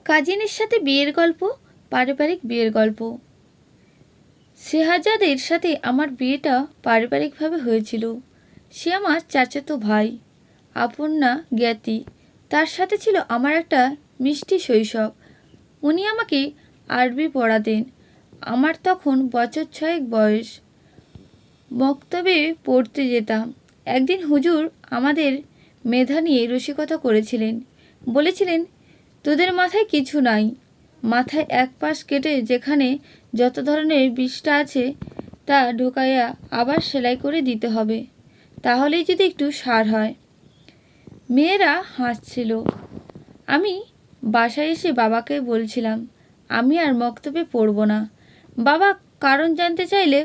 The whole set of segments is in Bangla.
কাজিনের সাথে বিয়ের গল্প, পারিবারিক বিয়ের গল্প। শেহাজাদের সাথে আমার বিয়েটা পারিবারিকভাবে হয়েছিল। সে আমার চাচাতো ভাই, আপন না জ্ঞাতি। তার সাথে ছিল আমার একটা মিষ্টি শৈশব। উনি আমাকে আরবি পড়াতেন। আমার তখন বছর 6 বয়স। মক্তবে পড়তে যেতাম। একদিন হুজুর আমাদের মেধা নিয়ে রসিকতা করেছিলেন। বলেছিলেন, তোদের মাথায় কিছু নাই, মাথায় এক পাশ কেটে যেখানে যত ধরনের বিষ্ঠা আছে তা ঢোকাইয়া আবার সেলাই করে দিতে হবে, তাহলেই যদি একটু সার হয়। মেয়েরা হাসছিল। আমি বাসায় এসে বাবাকে বলছিলাম আমি আর মক্তবে পড়ব না। বাবা কারণ জানতে চাইলে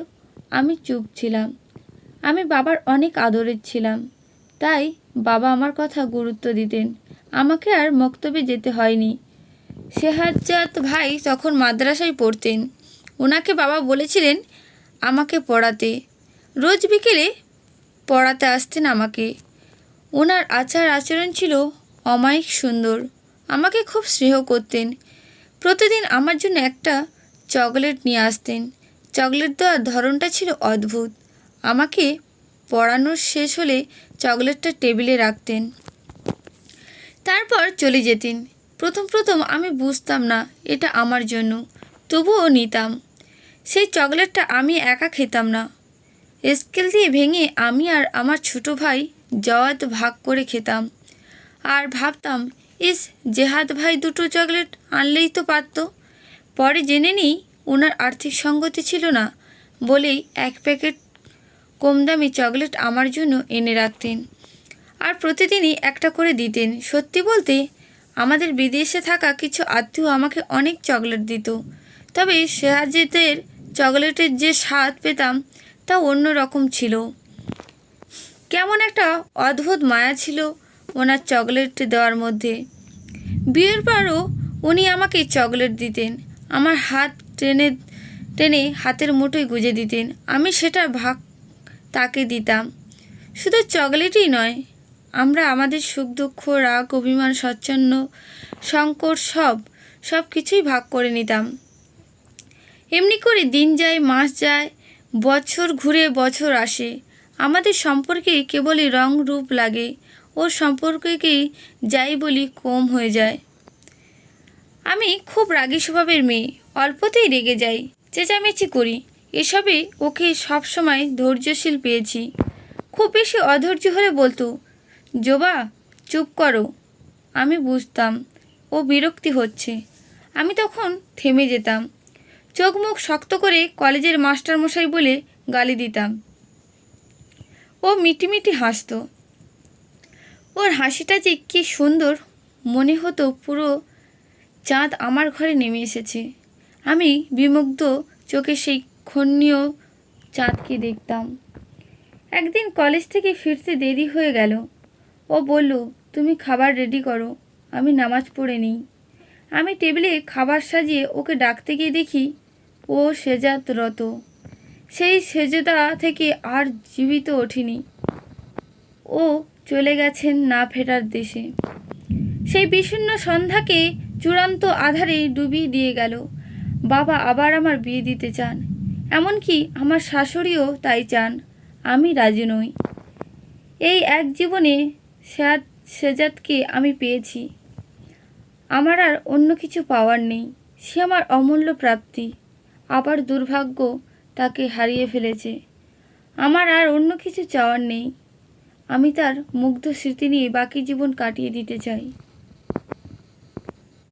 আমি চুপ ছিলাম। আমি বাবার অনেক আদরের ছিলাম, তাই বাবা আমার কথা গুরুত্ব দিতেন। আমাকে আর মক্তবে যেতে হয়নি। শেহাজাদ ভাই তখন মাদ্রাসায় পড়তেন। ওনাকে বাবা বলেছিলেন আমাকে পড়াতে। রোজ বিকেলে পড়াতে আসতেন আমাকে। ওনার আচার আচরণ ছিল অমায়িক সুন্দর। আমাকে খুব স্নেহ করতেন। প্রতিদিন আমার জন্য একটা চকলেট নিয়ে আসতেন। চকলেট দেওয়ার ধরনটা ছিল অদ্ভুত। আমাকে পড়ানোর শেষ হলে চকলেটটা টেবিলে রাখতেন, তারপর চলে যেতেন। প্রথম প্রথম আমি বুঝতাম না এটা আমার জন্য, তবুও নিতাম। সেই চকলেটটা আমি একা খেতাম না, স্কেল দিয়ে ভেঙে আমি আর আমার ছোট ভাই জওয়াদ ভাগ করে খেতাম। আর ভাবতাম, ইস, জেহাদ ভাই 2টো চকলেট আনলেই তো পারত। পরে জেনে নিই ওনার আর্থিক সঙ্গতি ছিল না বলেই 1 প্যাকেট কম দামি চকলেট আমার জন্য এনে রাখতেন, আর প্রতিদিনই একটা করে দিতেন। সত্যি বলতে আমাদের বিদেশে থাকা কিছু আত্মীয় আমাকে অনেক চকলেট দিত, তবে শেহাজাদের চকলেটের যে স্বাদ পেতাম তা অন্য রকম ছিল। কেমন একটা অদ্ভুত মায়া ছিল ওনার চকলেট দেওয়ার মধ্যে। বিয়ের পরও উনি আমাকে চকলেট দিতেন। আমার হাত টেনে টেনে হাতের মুঠোয় গুজে দিতেন। আমি সেটার ভাগ তাকে দিতাম। শুধু চকলেটই নয়, আমরা আমাদের সুখ দুঃখ, রাগ অভিমান, স্বচ্ছন্দ সংকট সব কিছুই ভাগ করে নিতাম। এমনি করে দিন যায়, মাস যায়, বছর ঘুরে বছর আসে। আমাদের সম্পর্কে কেবলই রং রূপ লাগে, ওর সম্পর্ককেই যাই বলি কম হয়ে যায়। আমি খুব রাগী স্বভাবের মেয়ে, অল্পতেই রেগে যাই, চেঁচামেচি করি। এসবে ওকে সবসময় ধৈর্যশীল পেয়েছি। খুব বেশি অধৈর্য হলে বলতো, জোবা চুপ করো। আমি বুঝতাম ও বিরক্তি হচ্ছে। আমি তখন থেমে যেতাম, চোখ মুখ শক্ত করে কলেজের মাস্টারমশাই বলে গালি দিতাম। ও মিটিমিটি হাসত। ওর হাসিটা যে কী সুন্দর, মনে হতো পুরো চাঁদ আমার ঘরে নেমে এসেছে। আমি বিমুগ্ধ চোখে সেই ক্ষণীয় চাঁদকে দেখতাম। একদিন কলেজ থেকে ফিরতে দেরি হয়ে গেল। ও বলল, তুমি খাবার রেডি করো, আমি নামাজ পড়ে নিই। আমি টেবিলে খাবার সাজিয়ে ওকে ডাকতে গিয়ে দেখি ও সেজাদরত। সেই সেজদা থেকে আর জীবিত ওঠেনি। ও চলে গেছেন না ফেরার দেশে। সেই বিষণ্ণ সন্ধ্যাকে চূড়ান্ত আধারে ডুবিয়ে দিয়ে গেল। বাবা আবার আমার বিয়ে দিতে চান, এমনকি আমার শাশুড়িও তাই চান। আমি রাজি নই। এই এক জীবনে সেজাদকে আমি পেয়েছি, আমার আর অন্য কিছু পাওয়ার নেই। সে আমার অমূল্য প্রাপ্তি। আবার দুর্ভাগ্য তাকে হারিয়ে ফেলেছে। আমার আর অন্য কিছু চাওয়ার নেই। আমি তার মুগ্ধ স্মৃতি নিয়ে বাকি জীবন কাটিয়ে দিতে চাই।